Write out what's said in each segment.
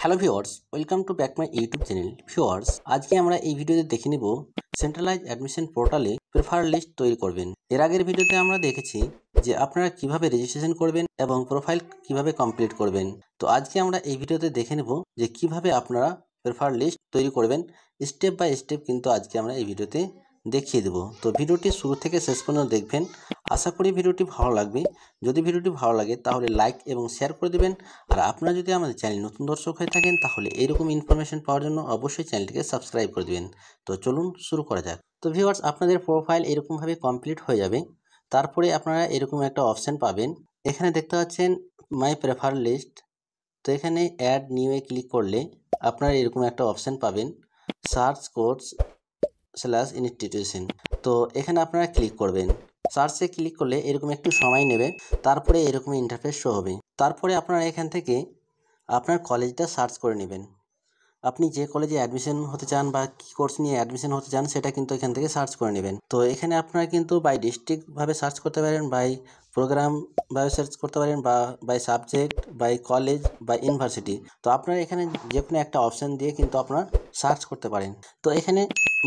Hello viewers, welcome to back my YouTube channel. Viewers, আজকে আমরা এই ভিডিওতে দেখে নেব সেন্ট্রালাইজ অ্যাডমিশন পোর্টালে প্রেফার লিস্ট তৈরি করবেন। এর আগের ভিডিওতে আমরা দেখেছি যে আপনারা কিভাবে রেজিস্ট্রেশন করবেন এবং প্রোফাইল কিভাবে কমপ্লিট করবেন। তো আজকে আমরা এই ভিডিওতে দেখে নেব যে কিভাবে আপনারা প্রেফার লিস্ট তৈরি করবেন। স্টেপ বাই স্টেপ কিন্তু আজকে আমরা এই ভিডিওতে দেখিয়ে দেব। তো ভিডিওটি শুরু থেকে শেষ পর্যন্ত দেখবেন। আশা করি ভিডিওটি ভালো লাগবে। যদি ভিডিওটি ভালো লাগে তাহলে লাইক এবং শেয়ার করে দেবেন। আর আপনারা যদি আমাদের চ্যানেল নতুন দর্শক হয়ে থাকেন তাহলে এইরকম ইনফরমেশন পাওয়ার জন্য অবশ্যই চ্যানেলটিকে সাবস্ক্রাইব করে দেবেন। তো চলুন শুরু করা যাক। তো ভিউয়ার্স, আপনাদের প্রোফাইল এরকমভাবে কমপ্লিট হয়ে যাবে। তারপরে আপনারা এরকম একটা অপশান পাবেন। এখানে দেখতে পাচ্ছেন মাই প্রেফার লিস্ট। তো এখানে অ্যাড নিউয়ে ক্লিক করলে আপনারা এরকম একটা অপশান পাবেন, সার্চ কোর্স / ইনস্টিটিউশন। তো এখানে আপনারা ক্লিক করবেন। সার্চে ক্লিক করলে এরকম একটু সময় নেবে, তারপরে এরকম ইন্টারফেস শো হবে। তারপরে আপনারা এখান থেকে আপনার কলেজটা সার্চ করে নেবেন। আপনি যে কলেজে অ্যাডমিশন হতে চান বা কী কোর্স নিয়ে অ্যাডমিশন হতে চান সেটা কিন্তু এখান থেকে সার্চ করে নেবেন। তো এখানে আপনারা কিন্তু বাই ডিস্ট্রিক্টভাবে সার্চ করতে পারেন, বাই প্রোগ্রামভাবে সার্চ করতে পারেন, বা by subject, by college, by university. তো আপনারা এখানে যে কোনো একটা অপশান দিয়ে কিন্তু আপনারা সার্চ করতে পারেন। তো এখানে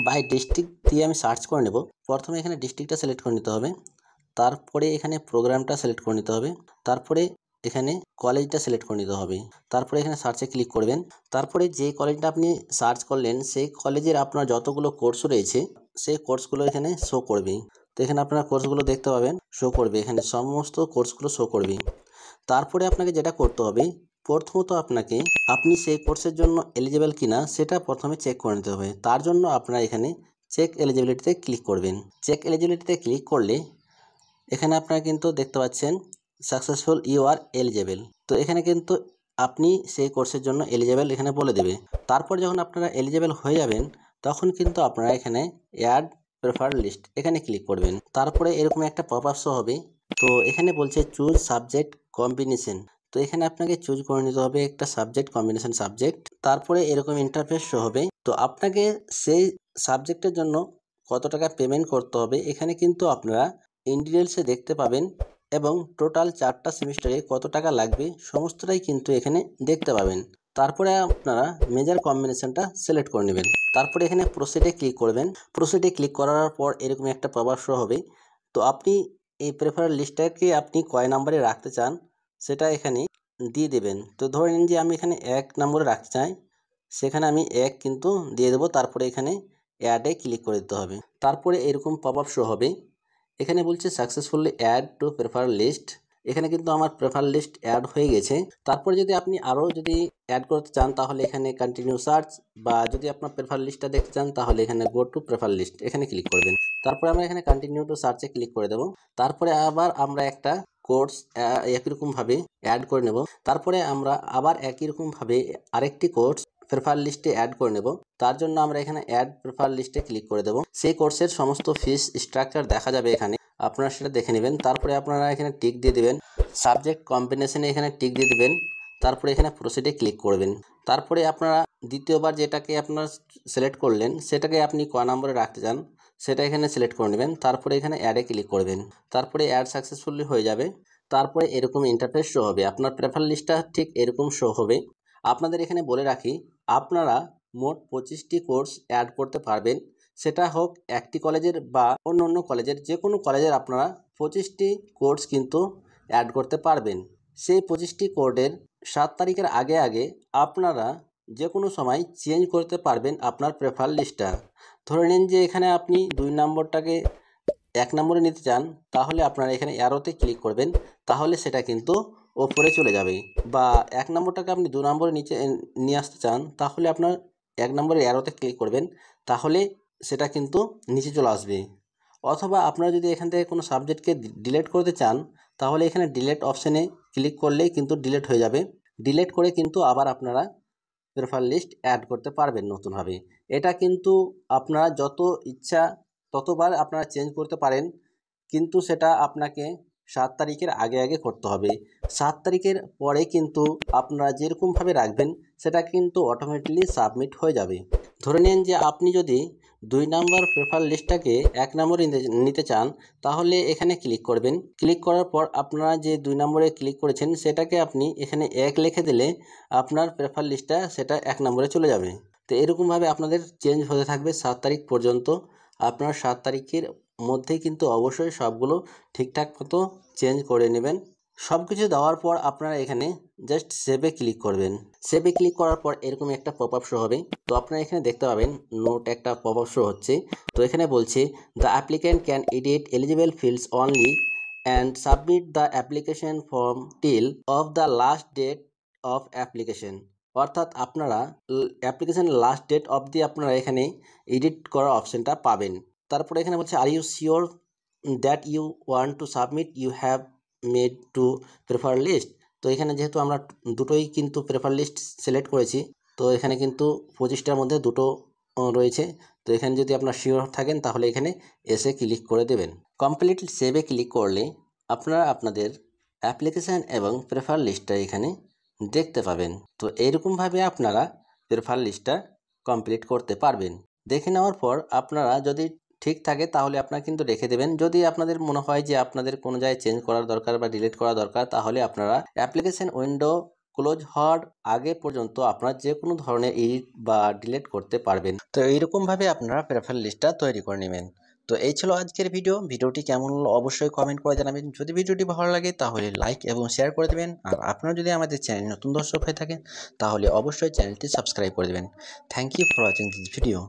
বাই ডিস্ট্রিক্ট দিয়ে আমি সার্চ করে নেব। প্রথমে এখানে ডিস্ট্রিক্টটা সিলেক্ট করে নিতে হবে, তারপরে এখানে প্রোগ্রামটা সিলেক্ট করে নিতে হবে, তারপরে এখানে কলেজটা সিলেক্ট করে নিতে হবে, তারপরে এখানে সার্চে ক্লিক করবেন। তারপরে যে কলেজটা আপনি সার্চ করলেন সেই কলেজের আপনার যতগুলো কোর্স রয়েছে সেই কোর্সগুলো এখানে শো করবে। তো এখানে আপনারা কোর্সগুলো দেখতে পাবেন, শো করবে, এখানে সমস্ত কোর্সগুলো শো করবে। তারপরে আপনাকে যেটা করতে হবে, প্রথমত আপনি সেই কোর্সের জন্য এলিজিবল কিনা সেটা প্রথমে চেক করে নিতে হবে। তার জন্য আপনারা এখানে চেক এলিজিবিলিটিতে ক্লিক করবেন। চেক এলিজিবিলিটিতে ক্লিক করলে এখানে আপনারা কিন্তু দেখতে পাচ্ছেন সাকসেসফুল ইউ আর এলিজেবল। তো এখানে কিন্তু আপনি সেই কোর্সের জন্য এলিজেবল এখানে বলে দেবে। তারপর যখন আপনারা এলিজেবল হয়ে যাবেন তখন কিন্তু আপনারা এখানে অ্যাড প্রেফার লিস্ট এখানে ক্লিক করবেন। তারপরে এরকম একটা পপ আপ শো হবে। তো এখানে বলছে চুজ সাবজেক্ট কম্বিনেশন। তো এখানে আপনাকে চুজ করে নিতে হবে একটা সাবজেক্ট কম্বিনেশন সাবজেক্ট। তারপরে এরকম ইন্টারফেস শো হবে। তো আপনাকে সেই সাবজেক্টের জন্য কত টাকা পেমেন্ট করতে হবে এখানে কিন্তু আপনারা ইন ডিটেলসে দেখতে পাবেন, এবং টোটাল 4টা সেমিস্টারে কত টাকা লাগবে সমস্তটাই কিন্তু এখানে দেখতে পাবেন। তারপরে আপনারা মেজর কম্বিনেশনটা সিলেক্ট করে নেবেন। তারপরে এখানে প্রসিডে ক্লিক করবেন। প্রসিডে ক্লিক করার পর এরকম একটা পপআপ শো হবে। তো আপনি এই প্রেফার লিস্টটাকে আপনি কয় নম্বরে রাখতে চান সেটা এখানে দিয়ে দেবেন। তো ধরে নিন যে আমি এখানে 1 নম্বরে রাখতে চাই, সেখানে আমি 1 কিন্তু দিয়ে দেবো। তারপরে এখানে অ্যাডে ক্লিক করে দিতে হবে। তারপরে এরকম পপআপ শো হবে। এখানে বলছে successfully add to prefer list. এখানে কিন্তু আমার প্রেফার লিস্ট অ্যাড হয়ে গেছে। তারপরে যদি আপনি আরও যদি অ্যাড করতে চান তাহলে এখানে কন্টিনিউ সার্চ, বা যদি আপনার প্রেফার লিস্টটা দেখতে চান তাহলে এখানে গো টু প্রেফার লিস্ট এখানে ক্লিক করবেন। তারপরে আমরা এখানে কন্টিনিউ টু সার্চে ক্লিক করে দেবো। তারপরে আবার আমরা একটা কোর্স একই রকমভাবে অ্যাড করে নেব। তারপরে আমরা আবার একই রকমভাবে আরেকটি কোর্স প্রেফার লিস্টে অ্যাড করে নেব। তার জন্য আমরা এখানে অ্যাড প্রেফার লিস্টে ক্লিক করে দেব। সেই কোর্সের সমস্ত ফিস স্ট্রাকচার দেখা যাবে এখানে, আপনারা সেটা দেখে নেবেন। তারপরে আপনারা এখানে টিক দিয়ে দেবেন, সাবজেক্ট কম্বিনেশনে এখানে টিক দিয়ে দেবেন। তারপরে এখানে প্রসিডে ক্লিক করবেন। তারপরে আপনারা দ্বিতীয়বার যেটাকে আপনারা সিলেক্ট করলেন সেটাকে আপনি ক নম্বরে রাখতে চান সেটা এখানে সিলেক্ট করে নেবেন। তারপরে এখানে অ্যাডে ক্লিক করবেন। তারপরে অ্যাড সাকসেসফুলি হয়ে যাবে। তারপরে এরকম ইন্টারফেস শো হবে। আপনার প্রেফার লিস্টটা ঠিক এরকম শো হবে। আপনাদের এখানে বলে রাখি, আপনারা মোট 25টি কোর্স অ্যাড করতে পারবেন। সেটা হোক একটি কলেজের বা অন্য কলেজের, যে কোনো কলেজের আপনারা 25টি কোর্স কিন্তু অ্যাড করতে পারবেন। সেই 25টি কোর্সের 7 তারিখের আগে আগে আপনারা যে কোনো সময় চেঞ্জ করতে পারবেন আপনার প্রেফার লিস্টটা। ধরে নিন যে এখানে আপনি 2 নম্বরটাকে 1 নম্বরে নিতে চান, তাহলে আপনারা এখানে অ্যারোতে ক্লিক করবেন, তাহলে সেটা কিন্তু ওপরে চলে যাবে। বা 1 নম্বরটাকে আপনি 2 নম্বরে নিচে নিয়ে আসতে চান, তাহলে আপনার 1 নম্বরের অ্যারোতে ক্লিক করবেন, তাহলে সেটা কিন্তু নিচে চলে আসবে। অথবা আপনারা যদি এখান থেকে কোনো সাবজেক্টকে ডিলিট করতে চান তাহলে এখানে ডিলিট অপশানে ক্লিক করলেই কিন্তু ডিলিট হয়ে যাবে। ডিলিট করে কিন্তু আবার আপনারা প্রেফার লিস্ট অ্যাড করতে পারবেন নতুনভাবে। এটা কিন্তু আপনারা যত ইচ্ছা ততবার আপনারা চেঞ্জ করতে পারেন, কিন্তু সেটা আপনাকে 7 তারিখের আগে আগে করতে হবে। 7 তারিখের পরে কিন্তু আপনারা যেরকমভাবে রাখবেন সেটা কিন্তু অটোমেটিকলি সাবমিট হয়ে যাবে। ধরে নিন যে আপনি যদি 2 নম্বর প্রেফার লিস্টটাকে 1 নম্বরে নিতে চান তাহলে এখানে ক্লিক করবেন। ক্লিক করার পর আপনারা যে 2 নম্বরে ক্লিক করেছেন সেটাকে আপনি এখানে 1 লিখে দিলে আপনার প্রেফার লিস্টটা সেটা 1 নম্বরে চলে যাবে। তো এরকমভাবে আপনাদের চেঞ্জ হতে থাকবে 7 তারিখ পর্যন্ত। আপনার 7 তারিখের মধ্যেই কিন্তু অবশ্যই সবগুলো ঠিকঠাক মতো চেঞ্জ করে নেবেন। সব কিছু দেওয়ার পর আপনারা এখানে জাস্ট সেভে ক্লিক করবেন। সেভে ক্লিক করার পর এরকম একটা পপ আপ শো হবে। তো আপনারা এখানে দেখতে পাবেন নোট একটা পপ আপ শো হচ্ছে। তো এখানে বলছে the applicant can edit eligible fields only and submit the application form till of the last date of application. অর্থাৎ আপনারা অ্যাপ্লিকেশন লাস্ট ডেট অবধি আপনারা এখানে এডিট করার অপশানটা পাবেন। তারপরে এখানে বলছে are you sure that you want to submit you have made to prefer list. তো এখানে যেহেতু আমরা দুটোই কিন্তু প্রেফার লিস্ট সিলেক্ট করেছি, তো এখানে কিন্তু 25টার মধ্যে দুটো রয়েছে। তো এখানে যদি আপনারা শিওর থাকেন তাহলে এখানে এসে ক্লিক করে দেবেন। কমপ্লিট সেভে ক্লিক করলে আপনারা আপনাদের অ্যাপ্লিকেশান এবং প্রেফার লিস্টটা এখানে দেখতে পাবেন। তো এইরকমভাবে আপনারা প্রেফার লিস্টটা কমপ্লিট করতে পারবেন। দেখে নেওয়ার পর আপনারা যদি ঠিক থাকে তাহলে আপনারা কিন্তু রেখে দেবেন। যদি আপনাদের মনে হয় যে আপনাদের কোনো জায়গায় চেঞ্জ করার দরকার বা ডিলিট করা দরকার তাহলে আপনারা অ্যাপ্লিকেশন উইন্ডো ক্লোজ হওয়ার আগে পর্যন্ত আপনারা যে কোনো ধরনের এডিট বা ডিলিট করতে পারবেন। তো এইরকমভাবে আপনারা প্রেফার লিস্টটা তৈরি করে নেবেন। তো এই ছিল আজকের ভিডিওটি কেমন হলো অবশ্যই কমেন্ট করে জানাবেন। যদি ভিডিওটি ভালো লাগে তাহলে লাইক এবং শেয়ার করে দেবেন। আর আপনারা যদি আমাদের চ্যানেল নতুন দর্শক হয়ে থাকেন তাহলে অবশ্যই চ্যানেলটি সাবস্ক্রাইব করে দেবেন। Thank you for watching this video.